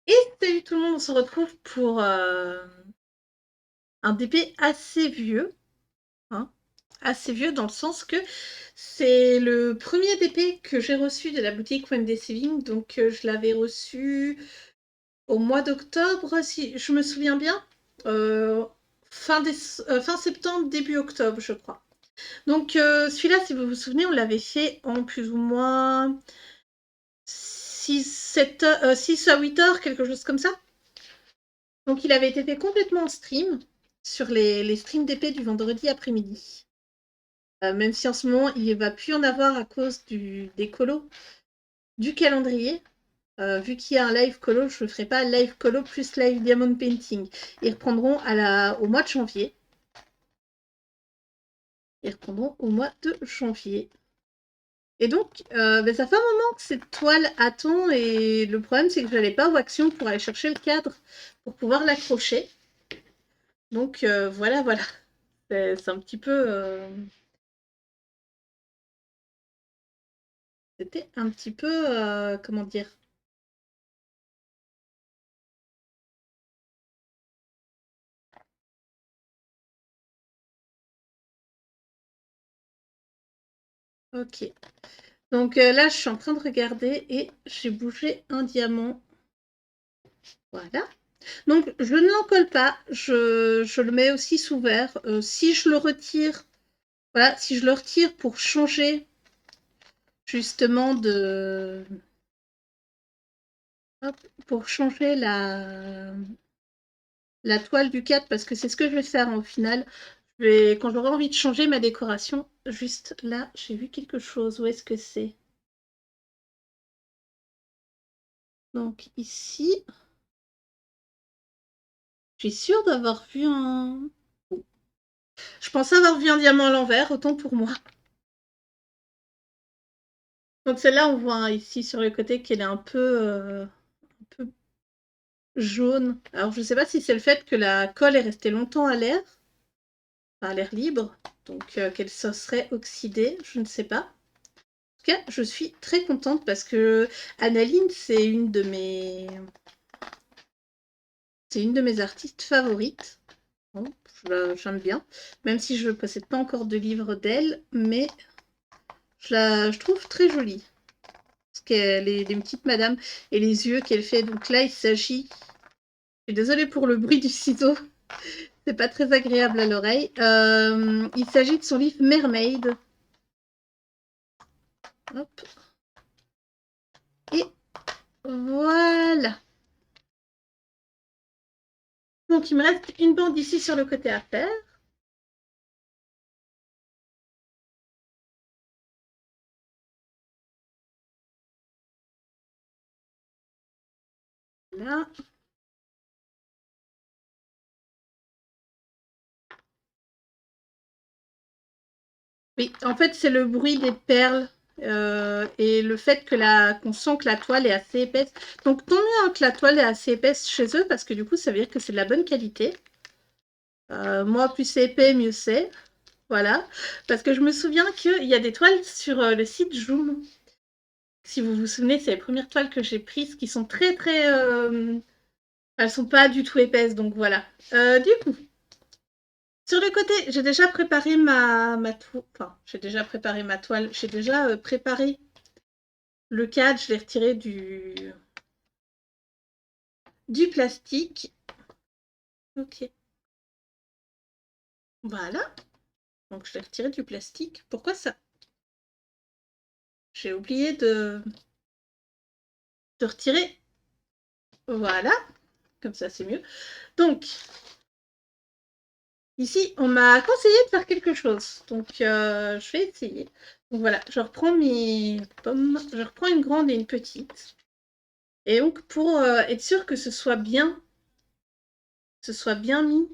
Et salut tout le monde, on se retrouve pour un DP assez vieux, hein, assez vieux dans le sens que c'est le premier DP que j'ai reçu de la boutique One Day Saving, donc je l'avais reçu au mois d'octobre, si je me souviens bien, euh, fin septembre, début octobre, je crois. Donc celui-là, si vous vous souvenez, on l'avait fait en plus ou moins 6 à 8 heures, quelque chose comme ça. Donc il avait été fait complètement en stream sur les streams d'épée du vendredi après-midi. Même si en ce moment il ne va plus en avoir à cause des colos du calendrier. Vu qu'il y a un live colo, je ne ferai pas live colo plus live diamond painting. Ils reprendront au mois de janvier. Ils reprendront au mois de janvier. Et donc, ça fait un moment que cette toile attend et le problème c'est que je n'allais pas au Action pour aller chercher le cadre pour pouvoir l'accrocher. Donc voilà. C'est un petit peu... C'était un petit peu, comment dire? OK. Donc là, je suis en train de regarder et j'ai bougé un diamant. Voilà. Donc je ne l'encolle pas, je le mets aussi sous verre. Si je le retire, voilà, si je le retire pour changer justement de... Hop, pour changer la toile du cadre, parce que c'est ce que je vais faire au final. Quand j'aurai envie de changer ma décoration, juste là, j'ai vu quelque chose. Où est-ce que c'est? Donc ici, je suis sûre d'avoir vu un... Je pensais avoir vu un diamant à l'envers, autant pour moi. Donc celle-là, on voit ici sur le côté qu'elle est un peu jaune. Alors je ne sais pas si c'est le fait que la colle est restée longtemps à l'air, enfin, à l'air libre, donc qu'elle se serait oxydée, je ne sais pas. En tout cas, je suis très contente parce que Annaline, c'est une de mes artistes favorites. Bon, j'aime bien, même si je ne possède pas encore de livre d'elle, mais je trouve très jolie. Parce qu'elle est une petites madames et les yeux qu'elle fait. Donc là, il s'agit. Je suis désolée pour le bruit du ciseau. C'est pas très agréable à l'oreille. Il s'agit de son livre Mermaid. Hop. Et voilà. Donc il me reste une bande ici sur le côté à faire. Là. Oui, en fait, c'est le bruit des perles et le fait qu'on sent que la toile est assez épaisse. Donc, tant mieux hein, que la toile est assez épaisse chez eux, parce que du coup, ça veut dire que c'est de la bonne qualité. Moi, plus c'est épais, mieux c'est. Voilà. Parce que je me souviens qu'il y a des toiles sur le site Joom. Si vous vous souvenez, c'est les premières toiles que j'ai prises qui sont très, très... elles sont pas du tout épaisses, donc voilà. Du coup, sur le côté, j'ai déjà préparé ma toile. Enfin, j'ai déjà préparé ma toile. J'ai déjà préparé le cadre. Je l'ai retiré du plastique. Ok. Voilà. Donc, je l'ai retiré du plastique. Pourquoi ça? J'ai oublié de retirer. Voilà. Comme ça, c'est mieux. Donc, ici, on m'a conseillé de faire quelque chose. Donc, je vais essayer. Donc, voilà. Je reprends mes pommes. Je reprends une grande et une petite. Et donc, pour être sûr que ce soit bien mis,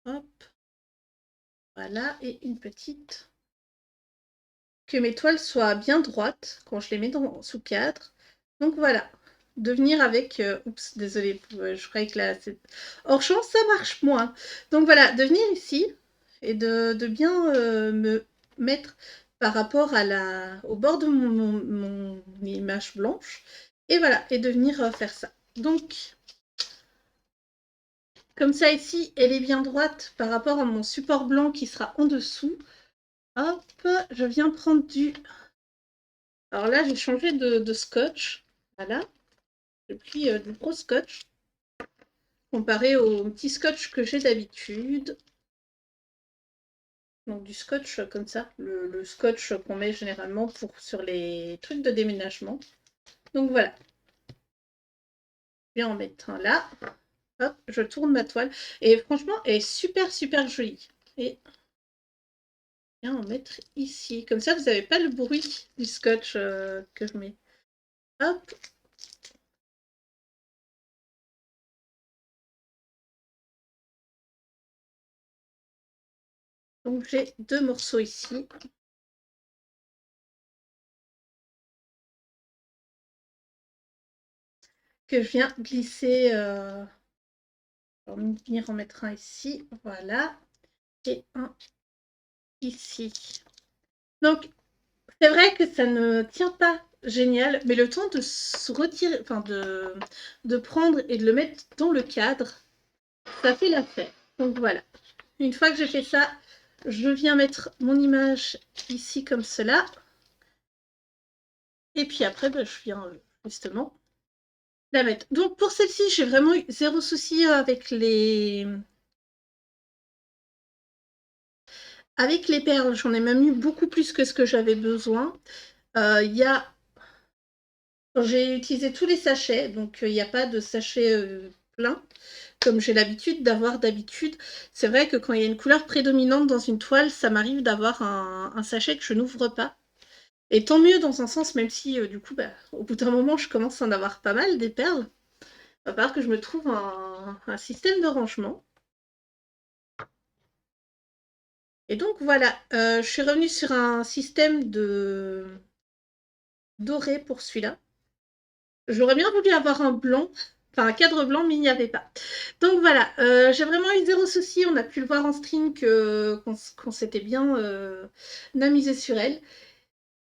hop, voilà, et une petite. Que mes toiles soient bien droites quand je les mets sous cadre. Donc voilà, de venir avec... oups, désolée, je croyais que là... Hors champ, ça marche moins. Donc voilà, de venir ici et de bien me mettre par rapport au bord de mon image blanche. Et voilà, et de venir faire ça. Donc, Comme ça, ici, elle est bien droite par rapport à mon support blanc qui sera en dessous. Hop, je viens prendre du... Alors là, j'ai changé de scotch. Voilà. J'ai pris du gros scotch. Comparé au petit scotch que j'ai d'habitude. Donc du scotch comme ça. Le scotch qu'on met généralement sur les trucs de déménagement. Donc voilà. Je vais en mettre un là. Hop, je tourne ma toile. Et franchement, elle est super, super jolie. Et je vais en mettre ici. Comme ça, vous n'avez pas le bruit du scotch que je mets. Hop. Donc j'ai 2 morceaux ici. Que je viens glisser. On va venir en mettre un ici. Voilà. Et un ici. Donc, c'est vrai que ça ne tient pas génial, mais le temps de se retirer, enfin de prendre et de le mettre dans le cadre, ça fait l'affaire. Donc voilà. Une fois que j'ai fait ça, je viens mettre mon image ici comme cela. Et puis après, bah, je viens justement la mettre. Donc pour celle-ci, j'ai vraiment eu zéro souci avec les perles. J'en ai même eu beaucoup plus que ce que j'avais besoin. Il y a J'ai utilisé tous les sachets, donc il n'y a pas de sachet plein, comme j'ai l'habitude d'avoir d'habitude. C'est vrai que quand il y a une couleur prédominante dans une toile, ça m'arrive d'avoir un sachet que je n'ouvre pas. Et tant mieux dans un sens, même si du coup, bah, au bout d'un moment, je commence à en avoir pas mal des perles. Il va falloir que je me trouve un système de rangement. Et donc voilà, je suis revenue sur un système de doré pour celui-là. J'aurais bien voulu avoir un blanc, enfin un cadre blanc, mais il n'y avait pas. Donc voilà, j'ai vraiment eu zéro souci. On a pu le voir en stream qu'on s'était bien amusé sur elle.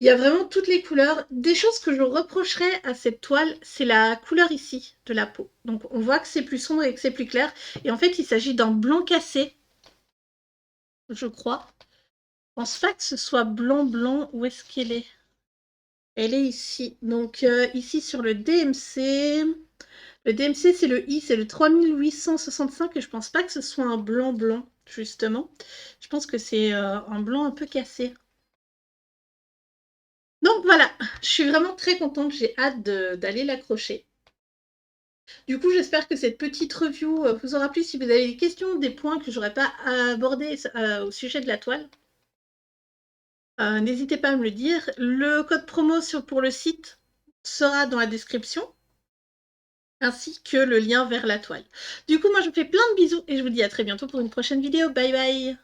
Il y a vraiment toutes les couleurs. Des choses que je reprocherais à cette toile, c'est la couleur ici de la peau. Donc on voit que c'est plus sombre et que c'est plus clair. Et en fait, il s'agit d'un blanc cassé, je crois. Je pense pas que ce soit blanc blanc. Où est-ce qu'elle est? Elle est ici. Donc ici sur le DMC. Le DMC, c'est le I, c'est le 3865 et je pense pas que ce soit un blanc blanc, justement. Je pense que c'est un blanc un peu cassé. Donc voilà, je suis vraiment très contente, j'ai hâte d'aller l'accrocher. Du coup, j'espère que cette petite review vous aura plu. Si vous avez des questions, des points que j'aurais pas abordés au sujet de la toile, n'hésitez pas à me le dire. Le code promo pour le site sera dans la description, ainsi que le lien vers la toile. Du coup, moi, je vous fais plein de bisous et je vous dis à très bientôt pour une prochaine vidéo. Bye bye!